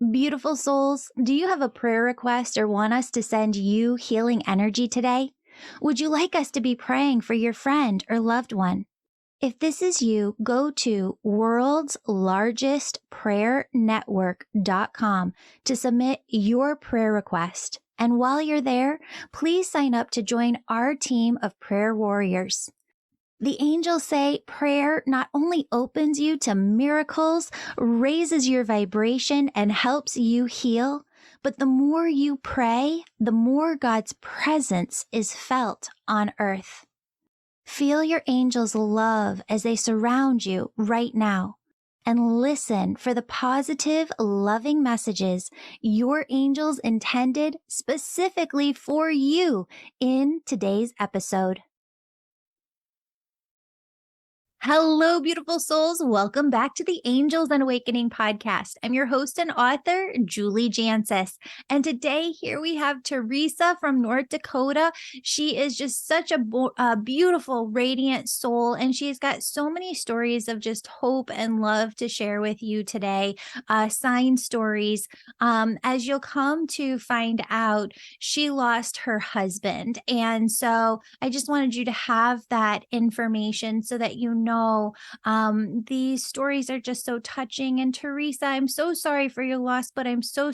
Beautiful souls, do you have a prayer request or want us to send you healing energy today? Would you like us to be praying for your friend or loved one? If this is you, go to worldslargestprayernetwork.com to submit your prayer request. And while you're there, please sign up to join our team of prayer warriors. The angels say prayer not only opens you to miracles, raises your vibration, and helps you heal, but the more you pray, the more God's presence is felt on earth. Feel your angels' love as they surround you right now, and listen for the positive, loving messages your angels intended specifically for you in today's episode. Hello, beautiful souls. Welcome back to the Angels and Awakening podcast. I'm your host and author, Julie Jancius. And today here we have Teresa from North Dakota. She is just such a beautiful, radiant soul. And she's got so many stories of just hope and love to share with you today. Sign stories. As you'll come to find out, she lost her husband. And so I just wanted you to have that information so that you know these stories are just so touching. And Teresa, I'm so sorry for your loss, but I'm so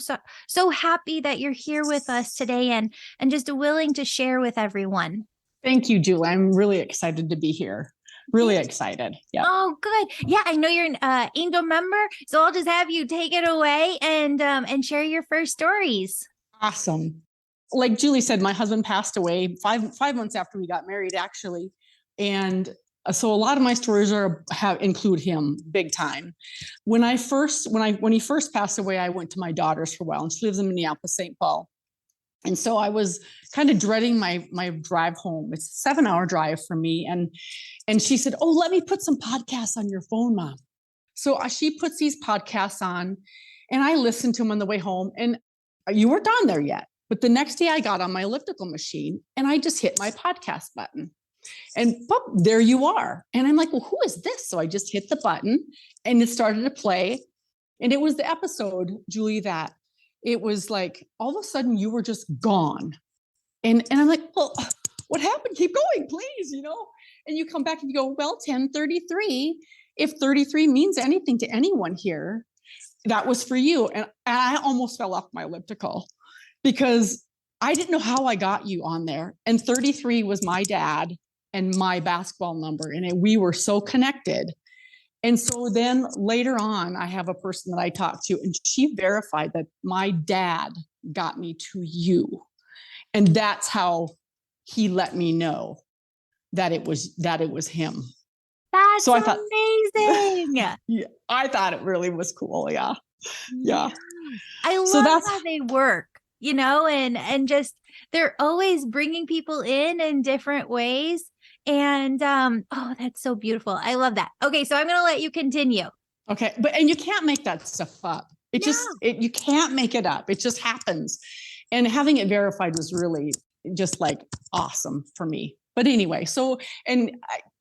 happy that you're here with us today and just willing to share with everyone. Thank you, Julie. I'm really excited to be here. Really excited. Yeah. Oh, good. Yeah, I know you're an angel member, so I'll just have you take it away and share your first stories. Awesome. Like Julie said, my husband passed away five months after we got married, actually, and so a lot of my stories include him big time. When he first passed away, I went to my daughter's for a while, and she lives in Minneapolis, St. Paul. And so I was kind of dreading my drive home. It's a 7-hour drive for me. And she said, "Oh, let me put some podcasts on your phone, Mom." So she puts these podcasts on, and I listened to them on the way home. And you weren't on there yet. But the next day I got on my elliptical machine and I just hit my podcast button. And there you are. And I'm like, well, who is this? So I just hit the button and it started to play. And it was the episode, Julie, that it was like, all of a sudden you were just gone. And I'm like, well, what happened? Keep going, please, And you come back and you go, well, 10:33, if 33 means anything to anyone here, that was for you. And I almost fell off my elliptical because I didn't know how I got you on there. And 33 was my dad and my basketball number. And we were so connected. And so then later on, I have a person that I talked to, and she verified that my dad got me to you. And that's how he let me know that it was him. That's so amazing. Yeah, I thought it really was cool. Yeah. I love how they work, and just they're always bringing people in different ways. And that's so beautiful. I love that. Okay, so I'm going to let you continue. Okay, and you can't make that stuff up. You can't make it up. It just happens. And having it verified was really just like awesome for me. But anyway, so, and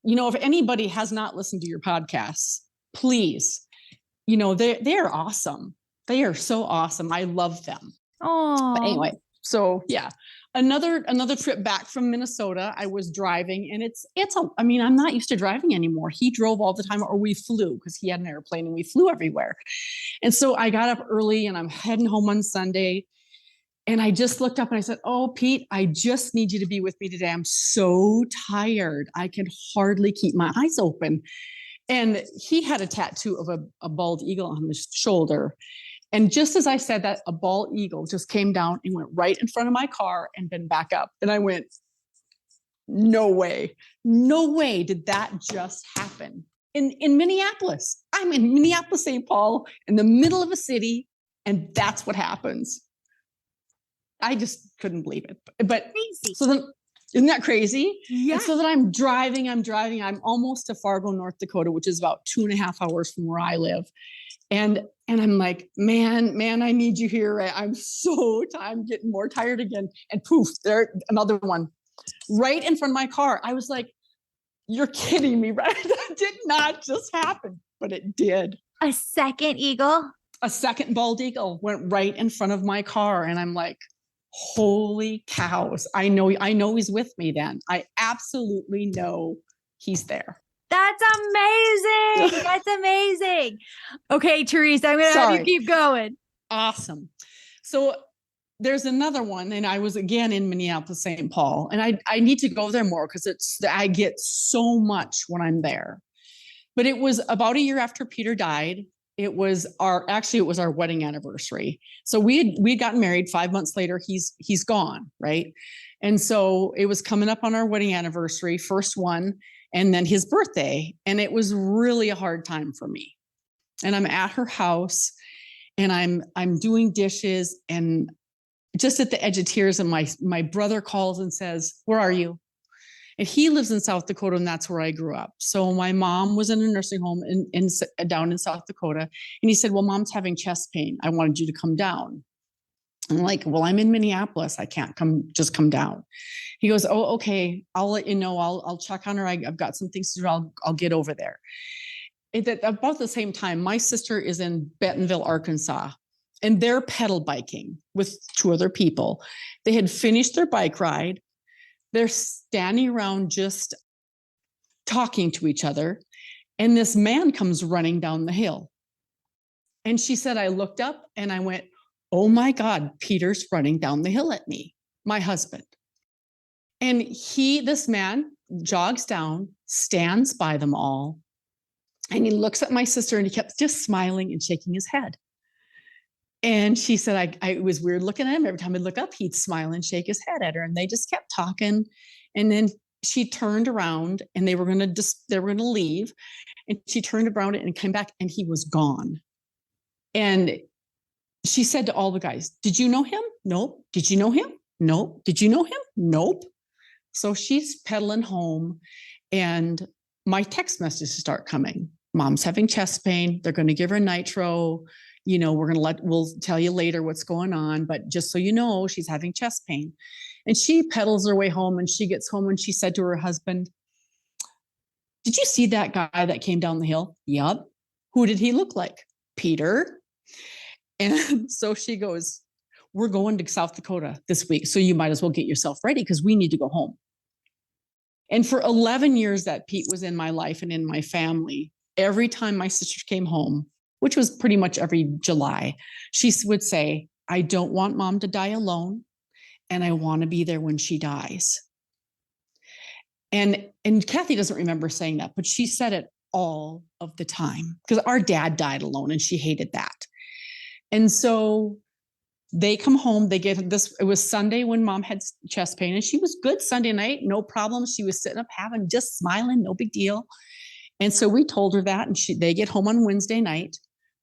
if anybody has not listened to your podcasts, please, they're awesome. They are so awesome. I love them. Oh, but anyway, so yeah. Another trip back from Minnesota, I was driving, and I'm not used to driving anymore. He drove all the time, or we flew because he had an airplane and we flew everywhere. And so I got up early and I'm heading home on Sunday. And I just looked up and I said, "Oh, Pete, I just need you to be with me today. I'm so tired. I can hardly keep my eyes open." And he had a tattoo of a bald eagle on his shoulder. And just as I said that, a bald eagle just came down and went right in front of my car and then back up. And I went, no way did that just happen. In Minneapolis. I'm in Minneapolis, St. Paul, in the middle of a city, and that's what happens. I just couldn't believe it. But crazy. So then, isn't that crazy? Yeah. And so that I'm driving. I'm almost to Fargo, North Dakota, which is about 2.5 hours from where I live. And I'm like, man, I need you here. I'm getting more tired again. And poof, there, another one right in front of my car. I was like, you're kidding me, right? That did not just happen, but it did. A second eagle? A second bald eagle went right in front of my car. And I'm like, holy cows. I know he's with me then. I absolutely know he's there. That's amazing. That's amazing. Okay, Teresa, I'm going to have you keep going. Awesome. So there's another one, and I was again in Minneapolis, St. Paul, and I need to go there more because I get so much when I'm there. But it was about a year after Peter died. It was our wedding anniversary. So we'd gotten married. 5 months later, he's gone, right? And so it was coming up on our wedding anniversary, first one, and then his birthday, and it was really a hard time for me. And I'm at her house, and I'm doing dishes, and just at the edge of tears, and my brother calls and says, "Where are you?" And he lives in South Dakota, and that's where I grew up. So my mom was in a nursing home down in South Dakota. And he said, "Well, Mom's having chest pain. I wanted you to come down." I'm like, "Well, I'm in Minneapolis. I can't just come down." He goes, "Oh, okay. I'll let you know. I'll check on her. I've got some things to do. I'll get over there." At about the same time, my sister is in Bentonville, Arkansas, and they're pedal biking with 2 other people. They had finished their bike ride. They're standing around just talking to each other. And this man comes running down the hill. And she said, I looked up and I went, "Oh my God, Peter's running down the hill at me," my husband. And this man jogs down, stands by them all. And he looks at my sister and he kept just smiling and shaking his head. And she said, it was weird looking at him. Every time I'd look up, he'd smile and shake his head at her. And they just kept talking. And then she turned around and they were going to leave. And she turned around and came back and he was gone. And she said to all the guys, "Did you know him?" "Nope." "Did you know him?" "Nope." "Did you know him?" "Nope." So she's pedaling home and my text messages start coming. "Mom's having chest pain. They're going to give her nitro. We'll tell you later what's going on, but just so you know, she's having chest pain." And she pedals her way home, and she gets home and she said to her husband, "Did you see that guy that came down the hill?" "Yup." "Who did he look like?" "Peter." And so she goes, "We're going to South Dakota this week, so you might as well get yourself ready because we need to go home." And for 11 years that Pete was in my life and in my family, every time my sister came home, which was pretty much every July, she would say, "I don't want Mom to die alone, and I want to be there when she dies." And Kathy doesn't remember saying that, but she said it all of the time because our dad died alone and she hated that. And so they come home, they get this. It was Sunday when Mom had chest pain, and she was good Sunday night, no problem. She was sitting up just smiling, no big deal. And so we told her that, and they get home on Wednesday night,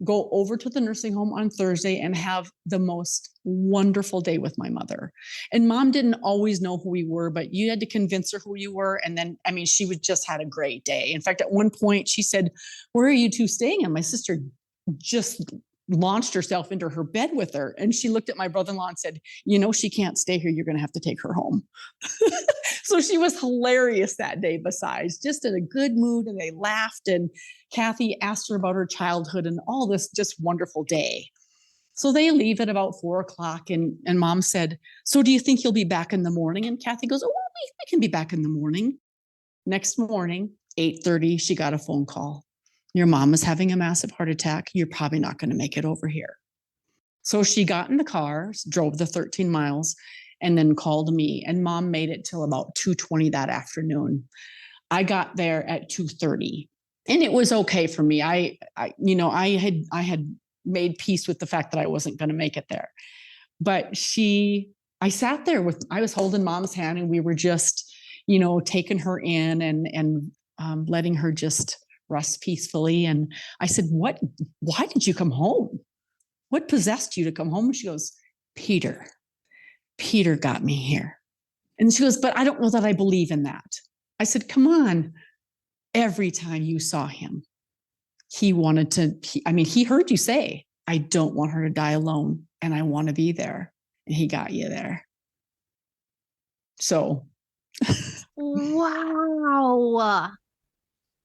go over to the nursing home on Thursday, and have the most wonderful day with my mother. And Mom didn't always know who we were, but you had to convince her who you were. And then, she would just had a great day. In fact, at one point she said, "Where are you two staying?" And my sister just launched herself into her bed with her. And she looked at my brother-in-law and said, "She can't stay here. You're going to have to take her home." So she was hilarious that day, besides just in a good mood. And they laughed. And Kathy asked her about her childhood and all this just wonderful day. So they leave at about 4:00. And Mom said, "So do you think you'll be back in the morning?" And Kathy goes, "Oh, well, we can be back in the morning." Next morning, 8:30, she got a phone call. "Your mom is having a massive heart attack. You're probably not going to make it over here." So she got in the car, drove the 13 miles, and then called me. And Mom made it till about 2:20 that afternoon. I got there at 2:30, and it was okay for me. I had made peace with the fact that I wasn't going to make it there. But I sat there I was holding Mom's hand, and we were just, taking her in and letting her just rest peacefully. And I said, why did you come home? What possessed you to come home? And she goes, Peter got me here." And she goes, "But I don't know that I believe in that." I said, "Come on. Every time you saw him, he heard you say, 'I don't want her to die alone, and I want to be there.' And he got you there." So. Wow.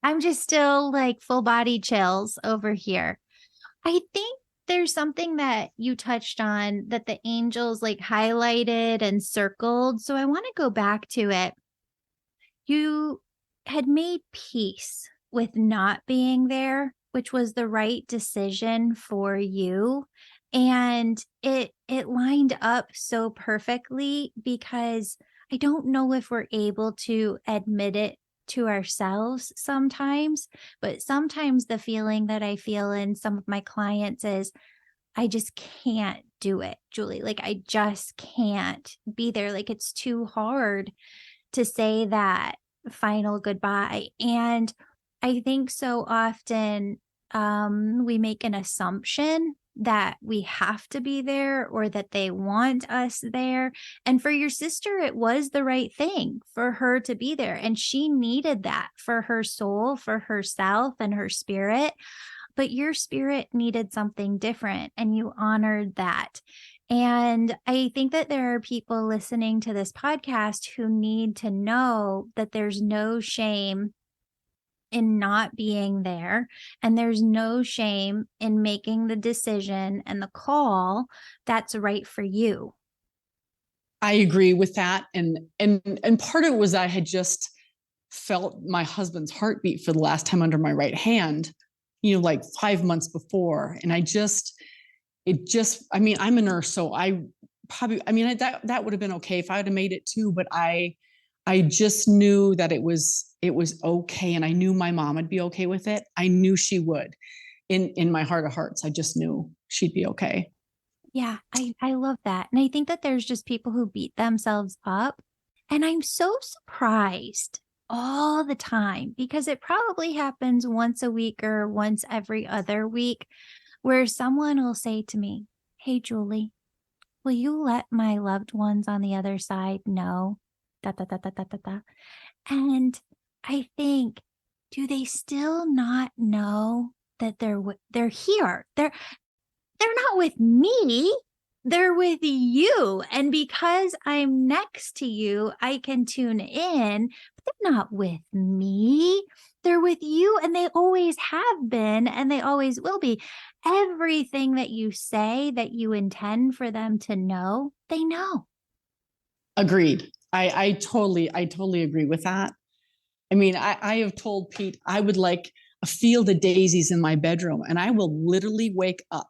I'm just still like full body chills over here. I think There's something that you touched on that the angels like highlighted and circled. So I want to go back to it. You had made peace with not being there, which was the right decision for you. And it lined up so perfectly because I don't know if we're able to admit it to ourselves sometimes, but sometimes the feeling that I feel in some of my clients is I just can't do it, Julie. Like I just can't be there. Like it's too hard to say that final goodbye. And I think so often we make an assumption that we have to be there or that they want us there. And for your sister, it was the right thing for her to be there. And she needed that for her soul, for herself and her spirit. But your spirit needed something different and you honored that. And I think that there are people listening to this podcast who need to know that there's no shame in not being there. And there's no shame in making the decision and the call that's right for you. I agree with that. And part of it was I had just felt my husband's heartbeat for the last time under my right hand, like 5 months before. And I mean, I'm a nurse, so that would have been okay if I would have made it too, but I just knew that it was okay. And I knew my mom would be okay with it. I knew she would in my heart of hearts. I just knew she'd be okay. Yeah, I love that. And I think that there's just people who beat themselves up. And I'm so surprised all the time because it probably happens once a week or once every other week where someone will say to me, "Hey, Julie, will you let my loved ones on the other side know?" Da, da, da, da, da, da, da. And I think, do they still not know that they're here? They're not with me. They're with you. And because I'm next to you, I can tune in, but they're not with me. They're with you and they always have been and they always will be. Everything that you say that you intend for them to know, they know. Agreed. I totally agree with that. I mean, I have told Pete I would like a field of daisies in my bedroom, and I will literally wake up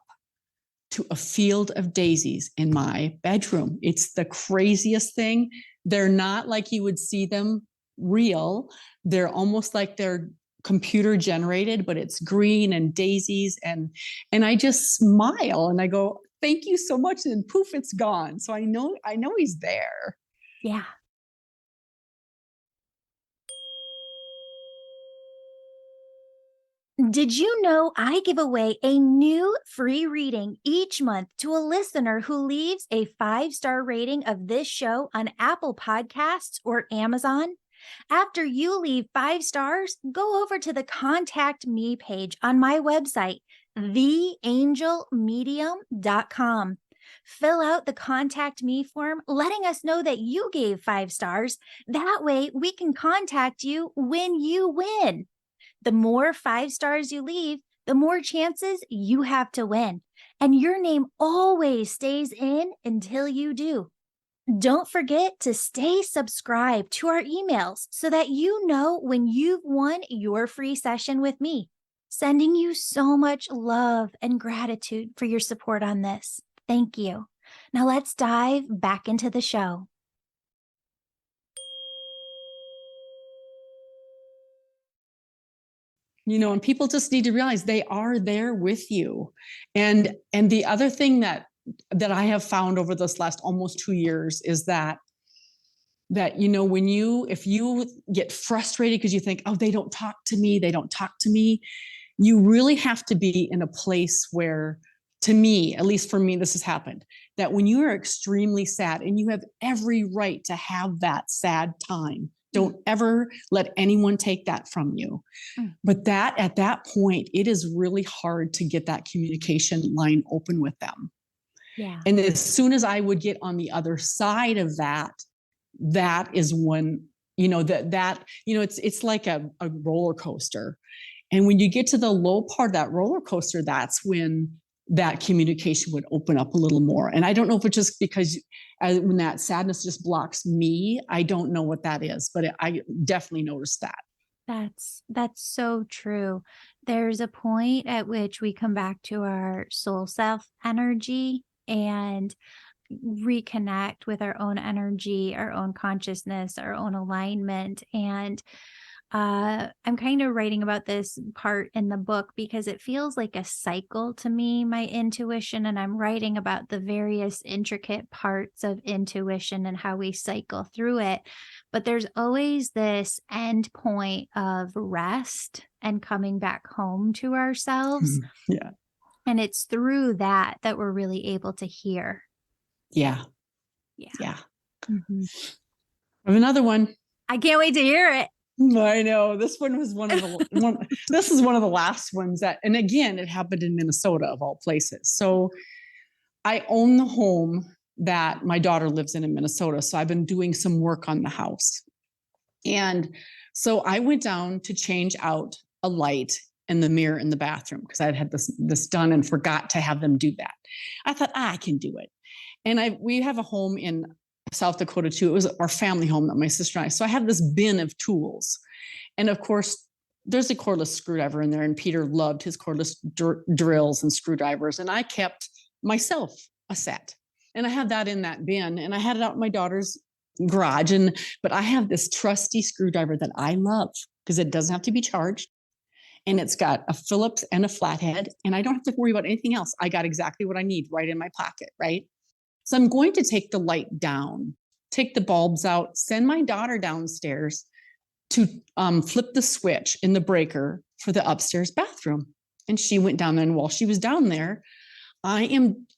to a field of daisies in my bedroom. It's the craziest thing. They're not like you would see them real. They're almost like they're computer generated, but it's green and daisies. And I just smile and I go, thank you so much. And poof, it's gone. So I know he's there. Yeah. Did you know I give away a new free reading each month to a listener who leaves a 5-star rating of this show on Apple Podcasts or Amazon? After you leave 5 stars, go over to the Contact Me page on my website, theangelmedium.com. Fill out the Contact Me form, letting us know that you gave 5 stars. That way we can contact you when you win. The more 5 stars you leave, the more chances you have to win. And your name always stays in until you do. Don't forget to stay subscribed to our emails so that you know when you've won your free session with me. Sending you so much love and gratitude for your support on this. Thank you. Now let's dive back into the show. And people just need to realize they are there with you. And the other thing that I have found over this last almost 2 years is that if you get frustrated because you think, oh, they don't talk to me, you really have to be in a place where, to me, at least for me, this has happened, that when you are extremely sad, and you have every right to have that sad time, don't ever let anyone take that from you. But at that point, it is really hard to get that communication line open with them. Yeah. And as soon as I would get on the other side of that is when, it's like a roller coaster. And when you get to the low part of that roller coaster, that's when that communication would open up a little more. And I don't know if it's just because when that sadness just blocks me, I don't know what that is, but I definitely noticed that. That's so true. There's a point at which we come back to our soul self energy and reconnect with our own energy, our own consciousness, our own alignment. And I'm kind of writing about this part in the book because it feels like a cycle to me, my intuition, and I'm writing about the various intricate parts of intuition and how we cycle through it. But there's always this end point of rest and coming back home to ourselves. Yeah. And it's through that we're really able to hear. Yeah. Yeah. Yeah. Mm-hmm. I have another one. I can't wait to hear it. I know this one was this is one of the last ones and again, it happened in Minnesota of all places. So I own the home that my daughter lives in Minnesota. So I've been doing some work on the house. And so I went down to change out a light in the mirror in the bathroom because I'd had this done and forgot to have them do that. I thought, I can do it. And we have a home in South Dakota too. It was our family home that my sister and I. So I have this bin of tools. And of course, there's a cordless screwdriver in there. And Peter loved his cordless drills and screwdrivers. And I kept myself a set. And I had that in that bin. And I had it out in my daughter's garage. But I have this trusty screwdriver that I love because it doesn't have to be charged. And it's got a Phillips and a flathead. And I don't have to worry about anything else. I got exactly what I need right in my pocket, right? So I'm going to take the light down, take the bulbs out, send my daughter downstairs to flip the switch in the breaker for the upstairs bathroom. And she went down there. And while she was down there, I am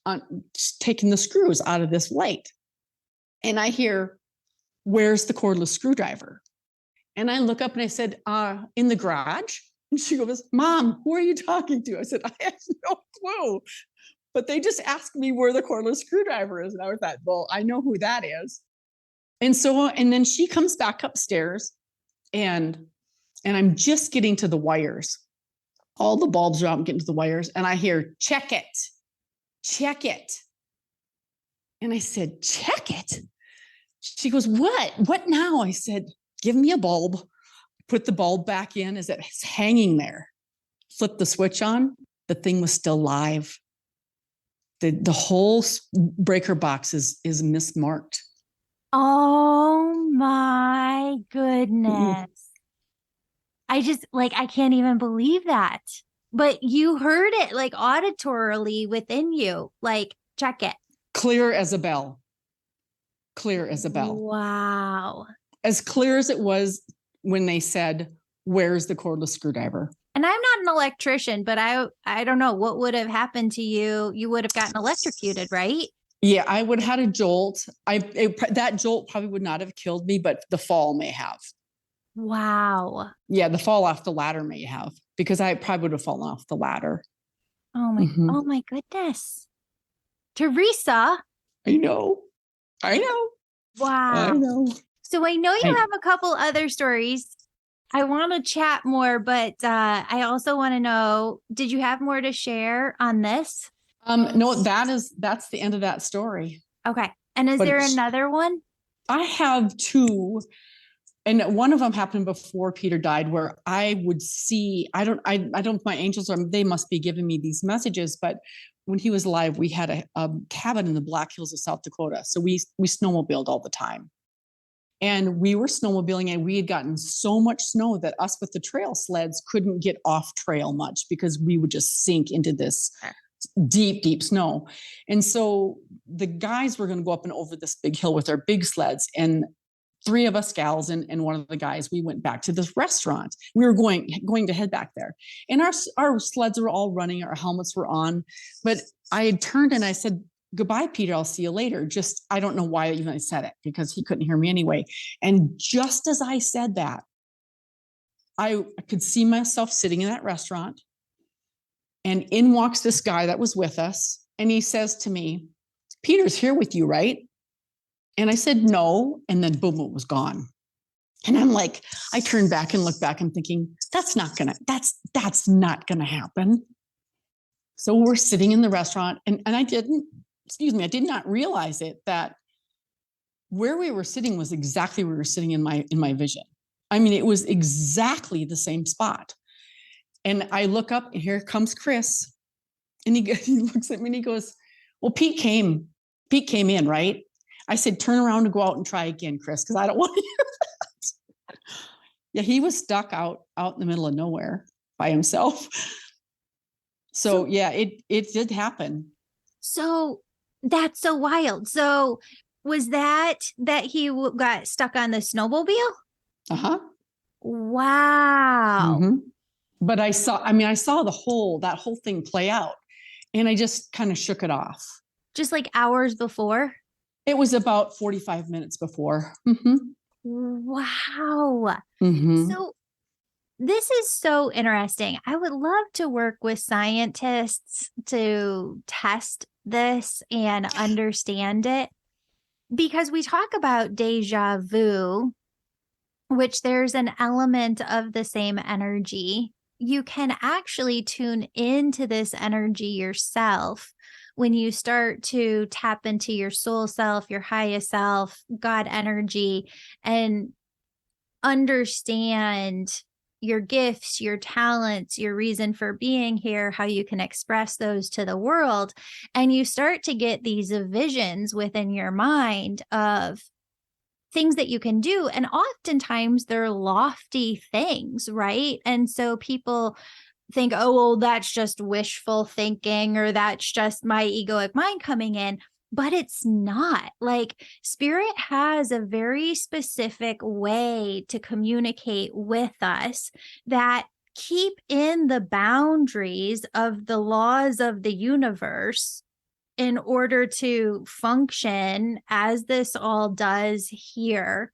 taking the screws out of this light. And I hear, where's the cordless screwdriver? And I look up and I said, in the garage. And she goes, Mom, who are you talking to? I said, I have no clue. But they just asked me where the cordless screwdriver is. And I thought, well, I know who that is. And then she comes back upstairs and I'm just getting to the wires. All the bulbs are out, I'm getting to the wires. And I hear, check it. And I said, check it? She goes, what now? I said, give me a bulb. Put the bulb back in as it's hanging there. Flip the switch on. The thing was still live. The whole breaker box is mismarked. Oh my goodness. I can't even believe that. But you heard it like auditorily within you, like, check it. Clear as a bell. Clear as a bell. Wow. As clear as it was when they said, where's the cordless screwdriver? And I'm not an electrician, but I don't know what would have happened to you. You would have gotten electrocuted, right? Yeah, I would have had a jolt. That jolt probably would not have killed me, but the fall may have. Wow. Yeah, the fall off the ladder may have, because I probably would have fallen off the ladder. Oh my goodness. Teresa. I know. Wow. I know. So I know you have a couple other stories. I want to chat more, but I also want to know, did you have more to share on this? No, that's the end of that story. Okay. And is there another one? I have two. And one of them happened before Peter died, where I would see, I don't, my angels they must be giving me these messages, but when he was alive, we had a cabin in the Black Hills of South Dakota. So we snowmobiled all the time. And we were snowmobiling and we had gotten so much snow that us with the trail sleds couldn't get off trail much because we would just sink into this deep, deep snow. And so the guys were going to go up and over this big hill with their big sleds. And three of us gals and one of the guys, we went back to this restaurant. We were going to head back there. And our sleds were all running, our helmets were on. But I had turned and I said, goodbye, Peter, I'll see you later. Just, I don't know why even I said it, because he couldn't hear me anyway. And just as I said that, I could see myself sitting in that restaurant. And in walks this guy that was with us. And he says to me, Peter's here with you, right? And I said, no. And then boom, it was gone. And I'm like, I turned back and looked back and thinking, that's not gonna happen. So we're sitting in the restaurant and I did not realize it, that where we were sitting was exactly where we were sitting in my vision. I mean, it was exactly the same spot. And I look up and here comes Chris. And he looks at me and he goes, well, Pete came in, right? I said, turn around and go out and try again, Chris, because I don't want to hear that. Yeah, he was stuck out in the middle of nowhere by himself. So yeah, it did happen. So that's so wild. So was that he got stuck on the snowmobile? Uh-huh. Wow. Mm-hmm. But I saw that whole thing play out, and I just kind of shook it off. Just like hours before? It was about 45 minutes before. Mm-hmm. Wow. Mm-hmm. So this is so interesting. I would love to work with scientists to test this and understand it, because we talk about deja vu, which there's an element of the same energy. You can actually tune into this energy yourself when you start to tap into your soul self, your highest self, God energy, and understand your gifts, your talents, your reason for being here, how you can express those to the world. And you start to get these visions within your mind of things that you can do. And oftentimes they're lofty things, right? And so people think, oh, well, that's just wishful thinking, or that's just my egoic mind coming in. But it's not. Like, spirit has a very specific way to communicate with us that keep in the boundaries of the laws of the universe in order to function as this all does here.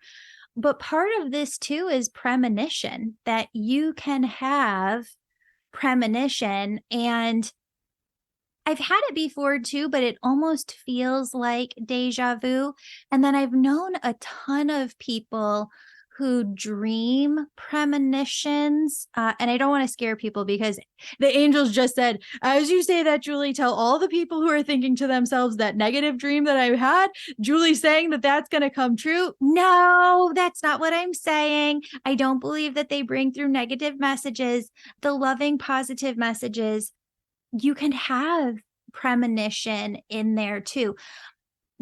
But part of this too is premonition, that you can have premonition. And I've had it before too, but it almost feels like deja vu. And then I've known a ton of people who dream premonitions. And I don't want to scare people, because the angels just said, as you say that, Julie, tell all the people who are thinking to themselves that negative dream that I had, Julie's saying that that's going to come true. No, that's not what I'm saying. I don't believe that they bring through negative messages. The loving, positive messages, you can have premonition in there too.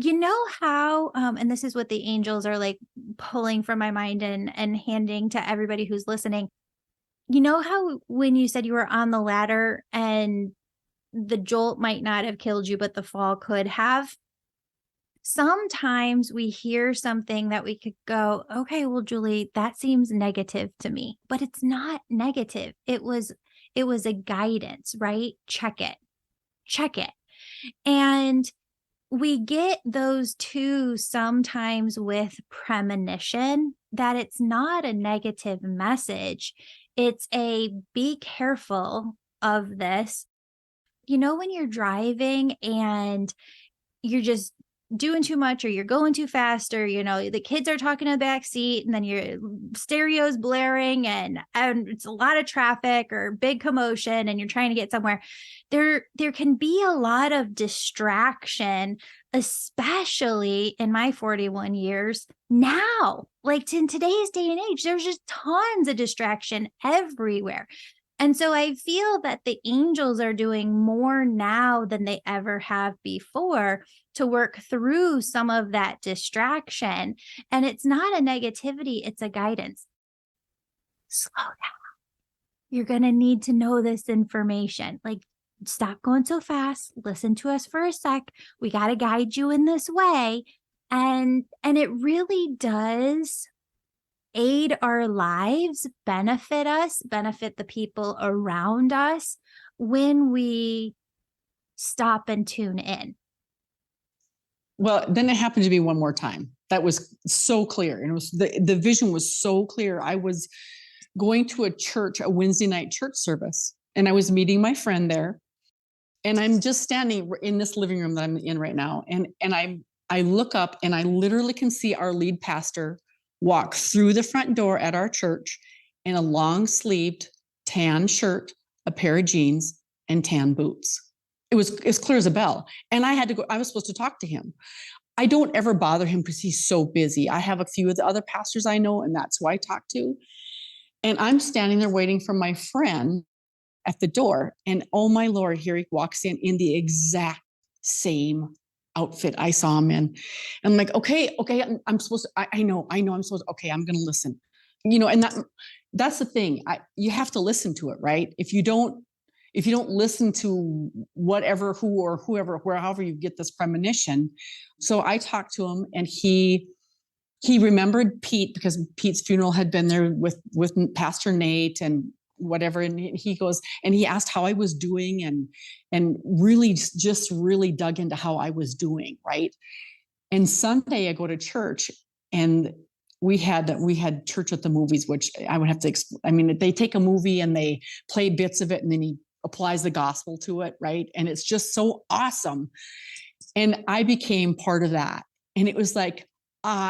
You know how, and this is what the angels are like pulling from my mind and handing to everybody who's listening. You know how when you said you were on the ladder and the jolt might not have killed you, but the fall could have? Sometimes we hear something that we could go, okay, well, Julie, that seems negative to me, but it's not negative. It was a guidance, right? Check it. And we get those two sometimes with premonition, that it's not a negative message. It's a be careful of this. You know, when you're driving and you're just doing too much, or you're going too fast, or the kids are talking in the back seat, and then your stereo's blaring, and it's a lot of traffic or big commotion, and you're trying to get somewhere. There can be a lot of distraction, especially in my 41 years now. Like, in today's day and age, there's just tons of distraction everywhere. And so I feel that the angels are doing more now than they ever have before to work through some of that distraction. And it's not a negativity, it's a guidance. Slow down. You're going to need to know this information. Like, stop going so fast. Listen to us for a sec. We got to guide you in this way. And it really does aid our lives, benefit us, benefit the people around us when we stop and tune in. Well, then it happened to be one more time. That was so clear. And it was the vision was so clear. I was going to a Wednesday night church service, and I was meeting my friend there. And I'm just standing in this living room that I'm in right now. And I look up and I literally can see our lead pastor walk through the front door at our church in a long sleeved tan shirt, a pair of jeans, and tan boots. it was as clear as a bell. And I was supposed to talk to him. I don't ever bother him because he's so busy. I have a few of the other pastors I know, and that's who I talk to. And I'm standing there waiting for my friend at the door. And oh my Lord, here he walks in the exact same outfit I saw him in. And I'm like, okay, I'm supposed to, I know I'm supposed to, okay, I'm going to listen. And that's the thing. You have to listen to it, right? If you don't listen to whatever, who or whoever, however you get this premonition. So I talked to him, and he remembered Pete, because Pete's funeral had been there with Pastor Nate and whatever. And he goes, and he asked how I was doing, and really just really dug into how I was doing. Right. And Sunday I go to church, and we had church at the movies, which I would have to explain. I mean, they take a movie and they play bits of it, and then he applies the gospel to it. Right. And it's just so awesome. And I became part of that. And it was like,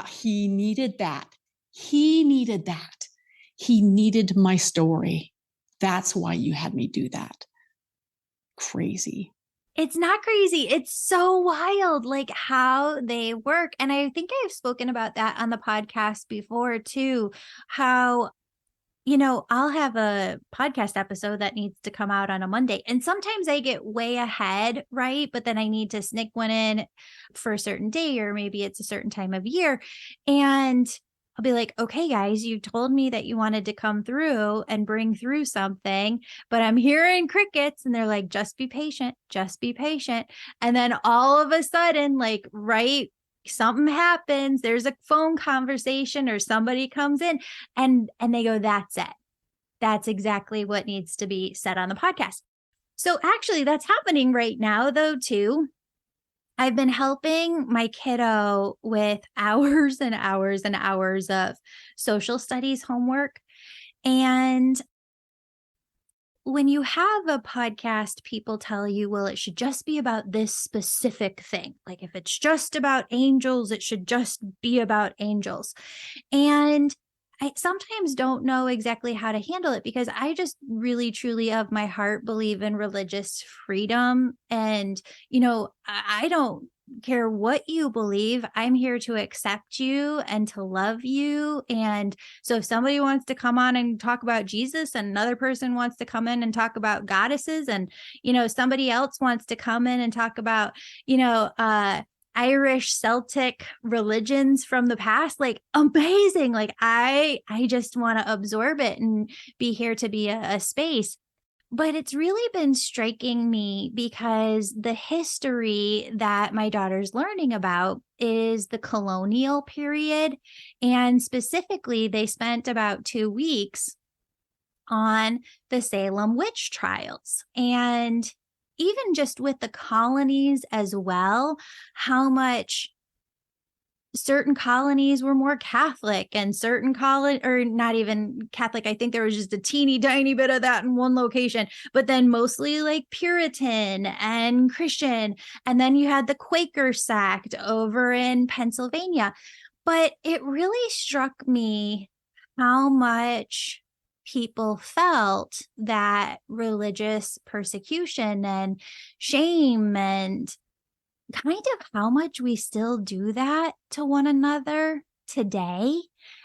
he needed that. He needed that. He needed my story. That's why you had me do that. Crazy. It's not crazy. It's so wild, like how they work. And I think I've spoken about that on the podcast before too, how, I'll have a podcast episode that needs to come out on a Monday. And sometimes I get way ahead, right? But then I need to sneak one in for a certain day, or maybe it's a certain time of year. And I'll be like, okay, guys, you told me that you wanted to come through and bring through something, but I'm hearing crickets. And they're like, just be patient, just be patient. And then all of a sudden, like, right, something happens, there's a phone conversation or somebody comes in and they go, that's it. That's exactly what needs to be said on the podcast. So actually that's happening right now though, too. I've been helping my kiddo with hours and hours and hours of social studies homework. And when you have a podcast, people tell you, well, it should just be about this specific thing. Like if it's just about angels, it should just be about angels. And I sometimes don't know exactly how to handle it, because I just really, truly of my heart believe in religious freedom. And, I don't care what you believe. I'm here to accept you and to love you. And so if somebody wants to come on and talk about Jesus, and another person wants to come in and talk about goddesses, and, somebody else wants to come in and talk about, Irish Celtic religions from the past, like amazing. Like I just want to absorb it and be here to be a space. But it's really been striking me because the history that my daughter's learning about is the colonial period. And specifically, they spent about 2 weeks on the Salem witch trials. And even just with the colonies as well, how much certain colonies were more Catholic and certain or not even Catholic. I think there was just a teeny tiny bit of that in one location, but then mostly like Puritan and Christian. And then you had the Quaker sect over in Pennsylvania. But it really struck me how much people felt that religious persecution and shame, and kind of how much we still do that to one another today.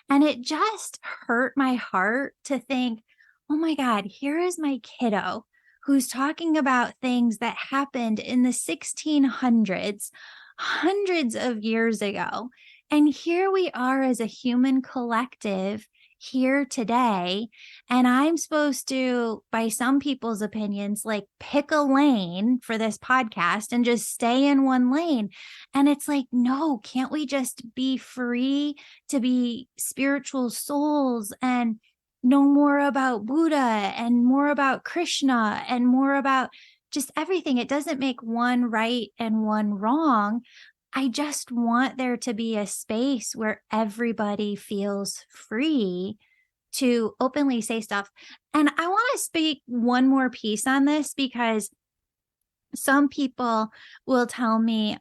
And it just hurt my heart to think, oh my God, here is my kiddo who's talking about things that happened in the 1600s, hundreds of years ago. And here we are as a human collective here today. And I'm supposed to, by some people's opinions, like pick a lane for this podcast and just stay in one lane. And it's like, no, can't we just be free to be spiritual souls and know more about Buddha and more about Krishna and more about just everything? It doesn't make one right and one wrong. I just want there to be a space where everybody feels free to openly say stuff. And I want to speak one more piece on this, because some people will tell me,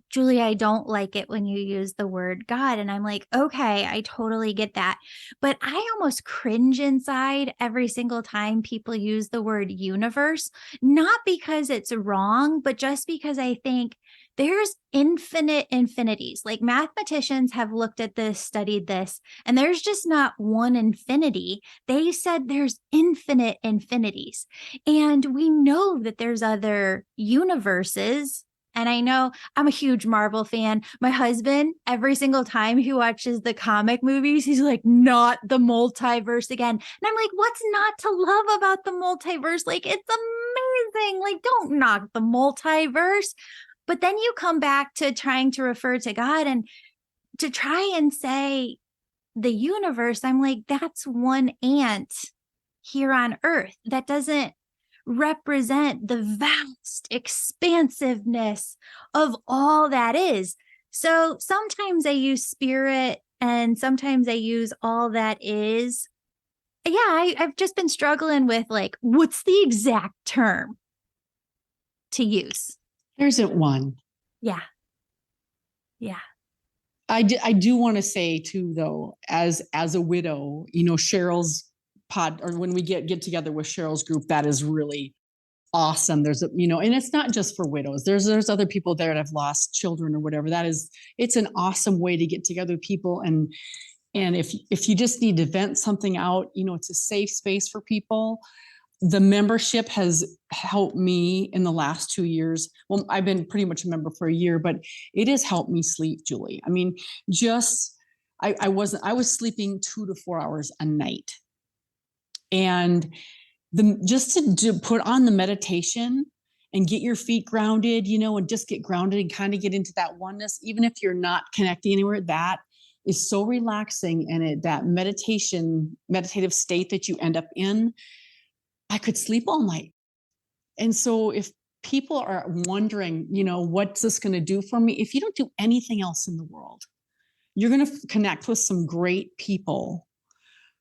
Julie, I don't like it when you use the word God. And I'm like, okay, I totally get that. But I almost cringe inside every single time people use the word universe, not because it's wrong, but just because I think there's infinite infinities. Like mathematicians have looked at this, studied this, and there's just not one infinity. They said there's infinite infinities. And we know that there's other universes. And I know I'm a huge Marvel fan. My husband, every single time he watches the comic movies, he's like, not the multiverse again. And I'm like, what's not to love about the multiverse? Like, it's amazing. Like, don't knock the multiverse. But then you come back to trying to refer to God and to try and say the universe. I'm like, that's one ant here on earth. That doesn't represent the vast expansiveness of all that is. So sometimes I use spirit and sometimes I use all that is. Yeah, I've just been struggling with like, what's the exact term to use? There isn't one. Yeah. Yeah. I do want to say too, though, as a widow, Cheryl's pod, or when we get together with Cheryl's group, that is really awesome. There's and it's not just for widows. There's other people there that have lost children or whatever. It's an awesome way to get together with people. And if you just need to vent something out, it's a safe space for people. The membership has helped me in the last 2 years. Well, I've been pretty much a member for a year, but it has helped me sleep, Julie. I mean, I was sleeping 2 to 4 hours a night. And just to put on the meditation and get your feet grounded, and just get grounded and kind of get into that oneness, even if you're not connecting anywhere, that is so relaxing. And that meditative state that you end up in, I could sleep all night. And so if people are wondering, what's this going to do for me? If you don't do anything else in the world, you're going to connect with some great people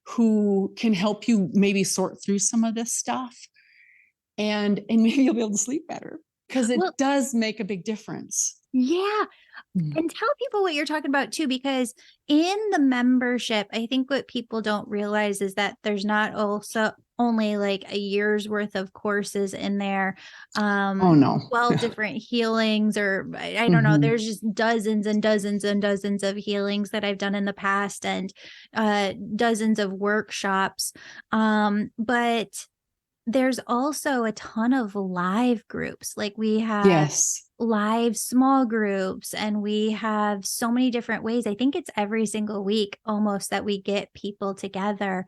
who can help you maybe sort through some of this stuff. And maybe you'll be able to sleep better, because it does make a big difference. Yeah. And tell people what you're talking about too, because in the membership, I think what people don't realize is that there's not also only like a year's worth of courses in there. Oh no. 12 different healings, or I don't know. There's just dozens and dozens and dozens of healings that I've done in the past, and dozens of workshops. But there's also a ton of live groups. Like we have live small groups, and we have so many different ways. I think it's every single week almost that we get people together,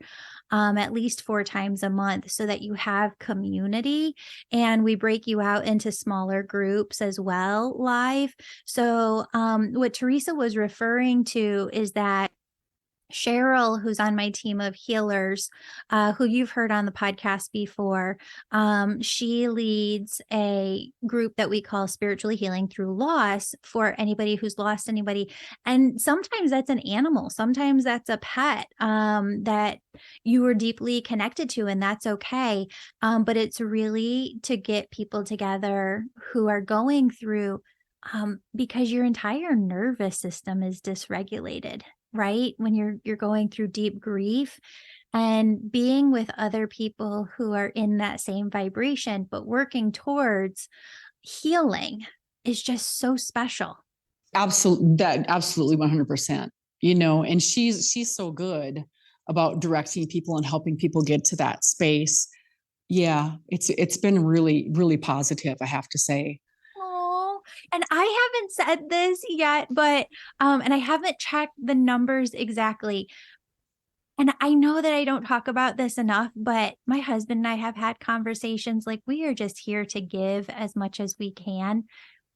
at least 4 times a month, so that you have community, and we break you out into smaller groups as well live. So what Teresa was referring to is that Cheryl, who's on my team of healers, who you've heard on the podcast before, she leads a group that we call Spiritually Healing Through Loss for anybody who's lost anybody. And sometimes that's an animal. Sometimes that's a pet that you were deeply connected to, and that's okay. But it's really to get people together who are going through, because your entire nervous system is dysregulated, right? When you're going through deep grief, and being with other people who are in that same vibration, but working towards healing is just so special. Absolutely 100%. And she's so good about directing people and helping people get to that space. Yeah, it's been really, really positive, I have to say. And I haven't said this yet, but and I haven't checked the numbers exactly. And I know that I don't talk about this enough, but my husband and I have had conversations like, we are just here to give as much as we can.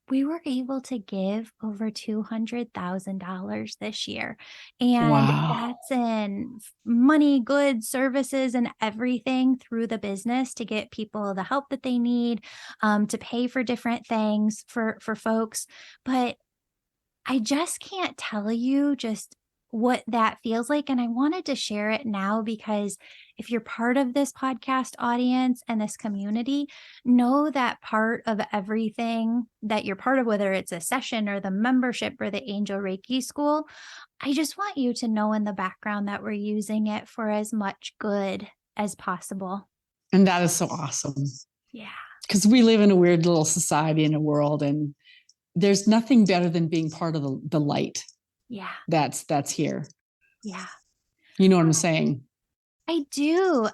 We were able to give over $200,000 this year. And that's in money, goods, services, and everything through the business to get people the help that they need, to pay for different things for folks. But I just can't tell you just what that feels like. And I wanted to share it now because if you're part of this podcast audience and this community, know that part of everything that you're part of, whether it's a session or the membership or the Angel Reiki School, I just want you to know in the background that we're using it for as much good as possible. And that is so awesome. Yeah. Because we live in a weird little society in a world, and there's nothing better than being part of the light. Yeah. That's here. Yeah. You know what I'm saying? I do.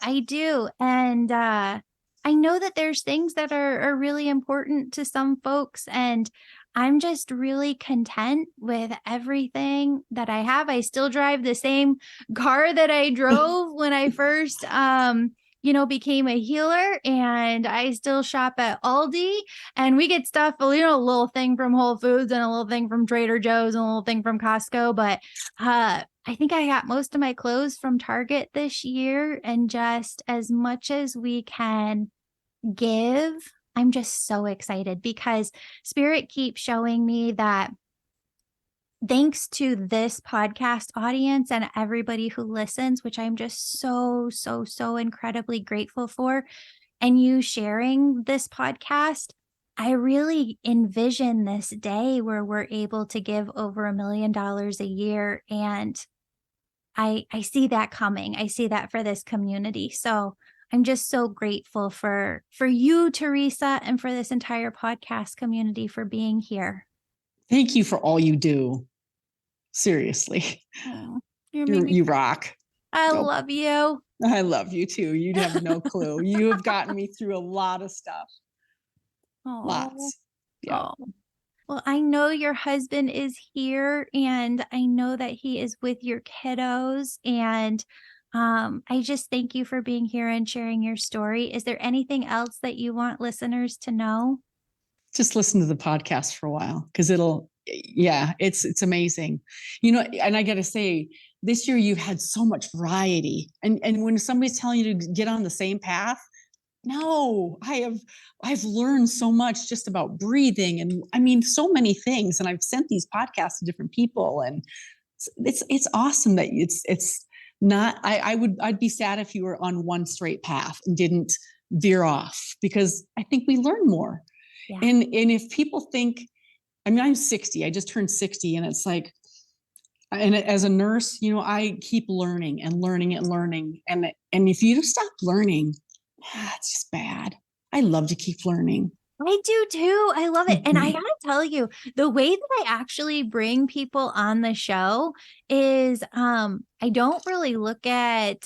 And I know that there's things that are really important to some folks. And I'm just really content with everything that I have. I still drive the same car that I drove when I first became a healer, and I still shop at Aldi, and we get stuff, a little thing from Whole Foods and a little thing from Trader Joe's and a little thing from Costco. But I think I got most of my clothes from Target this year, and just as much as we can give, I'm just so excited because Spirit keeps showing me that thanks to this podcast audience and everybody who listens, which I'm just so, so, so incredibly grateful for, and you sharing this podcast, I really envision this day where we're able to give over $1 million a year. And I see that coming. I see that for this community. So I'm just so grateful for you, Teresa, and for this entire podcast community for being here. Thank you for all you do. Seriously. Oh, You rock. I love you. I love you too. You have no clue. You have gotten me through a lot of stuff. Lots. Yeah. Oh. Well, I know your husband is here, and I know that he is with your kiddos. And I just thank you for being here and sharing your story. Is there anything else that you want listeners to know? Just listen to the podcast for a while, because it's amazing. And I got to say, this year you've had so much variety. And when somebody's telling you to get on the same path, no, I've learned so much just about breathing, and I mean, so many things. And I've sent these podcasts to different people, and it's awesome that it's not, I'd be sad if you were on one straight path and didn't veer off, because I think we learn more. Yeah. And if people think, I mean, I'm 60, I just turned 60, and it's like, and as a nurse, I keep learning and learning and learning. And if you stop learning, it's just bad. I love to keep learning. I do too. I love it. And I Mhm. gotta tell you, the way that I actually bring people on the show is I don't really look at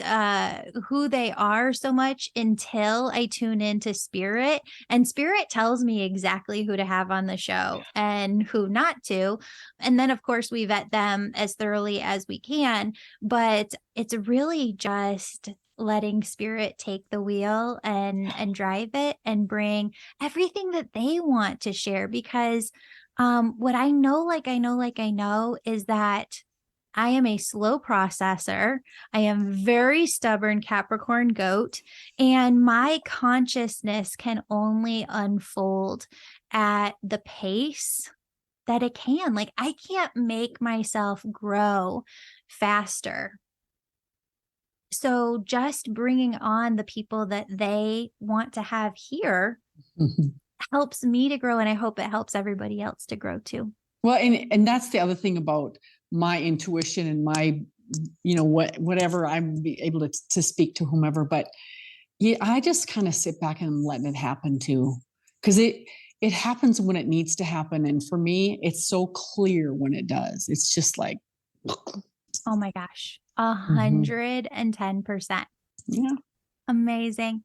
who they are so much until I tune into Spirit. And Spirit tells me exactly who to have on the show and who not to. And then of course we vet them as thoroughly as we can. But it's really just letting Spirit take the wheel and drive it and bring everything that they want to share. Because what I know is that I am a slow processor. I am very stubborn Capricorn goat, and my consciousness can only unfold at the pace that it can. Like, I can't make myself grow faster. So just bringing on the people that they want to have here Mhm. helps me to grow, and I hope it helps everybody else to grow too. Well, and that's the other thing about my intuition and my, whatever I'm able to speak to whomever. But yeah, I just kind of sit back and let it happen too, because it happens when it needs to happen. And for me, it's so clear when it does. It's just like, Oh my gosh, Mhm. 110%. Yeah. Amazing.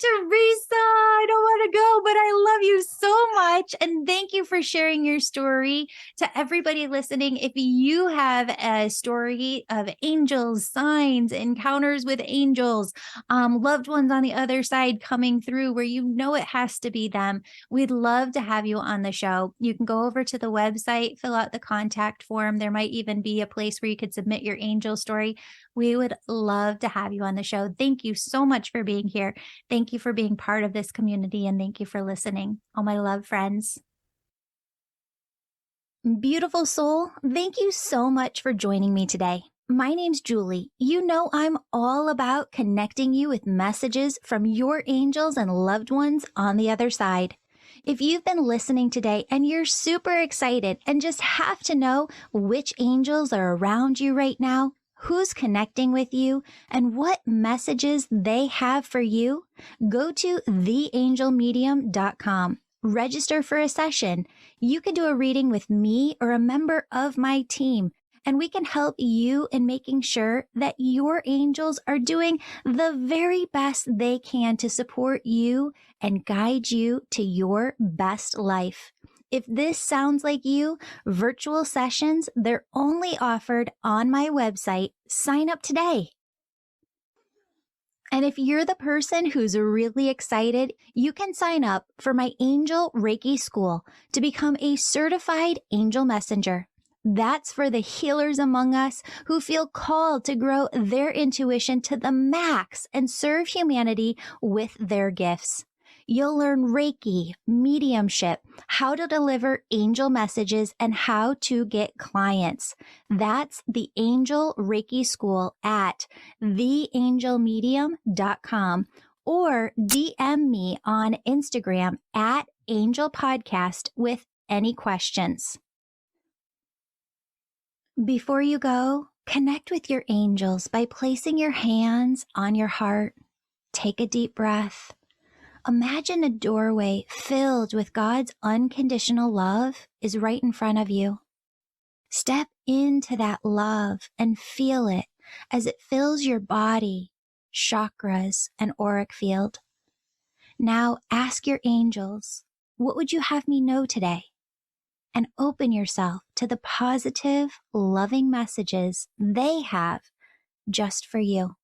Teresa, I don't want to go, but I love you so much. And thank you for sharing your story. To everybody listening, if you have a story of angels, signs, encounters with angels, loved ones on the other side coming through where it has to be them, we'd love to have you on the show. You can go over to the website, fill out the contact form. There might even be a place where you could submit your angel story. We would love to have you on the show. Thank you so much for being here. Thank you for being part of this community, and thank you for listening. All my love, friends. Beautiful soul, thank you so much for joining me today. My name's Julie. You know I'm all about connecting you with messages from your angels and loved ones on the other side. If you've been listening today and you're super excited and just have to know which angels are around you right now, who's connecting with you, and what messages they have for you, go to theangelmedium.com. Register for a session. You can do a reading with me or a member of my team, and we can help you in making sure that your angels are doing the very best they can to support you and guide you to your best life. If this sounds like you, virtual sessions, they're only offered on my website. Sign up today. And if you're the person who's really excited, you can sign up for my Angel Reiki School to become a certified angel messenger. That's for the healers among us who feel called to grow their intuition to the max and serve humanity with their gifts. You'll learn Reiki, mediumship, how to deliver angel messages, and how to get clients. That's the Angel Reiki School at theangelmedium.com, or DM me on Instagram at Angel Podcast with any questions. Before you go, connect with your angels by placing your hands on your heart. Take a deep breath. Imagine a doorway filled with God's unconditional love is right in front of you. Step into that love and feel it as it fills your body, chakras, and auric field. Now ask your angels, what would you have me know today? And open yourself to the positive, loving messages they have just for you.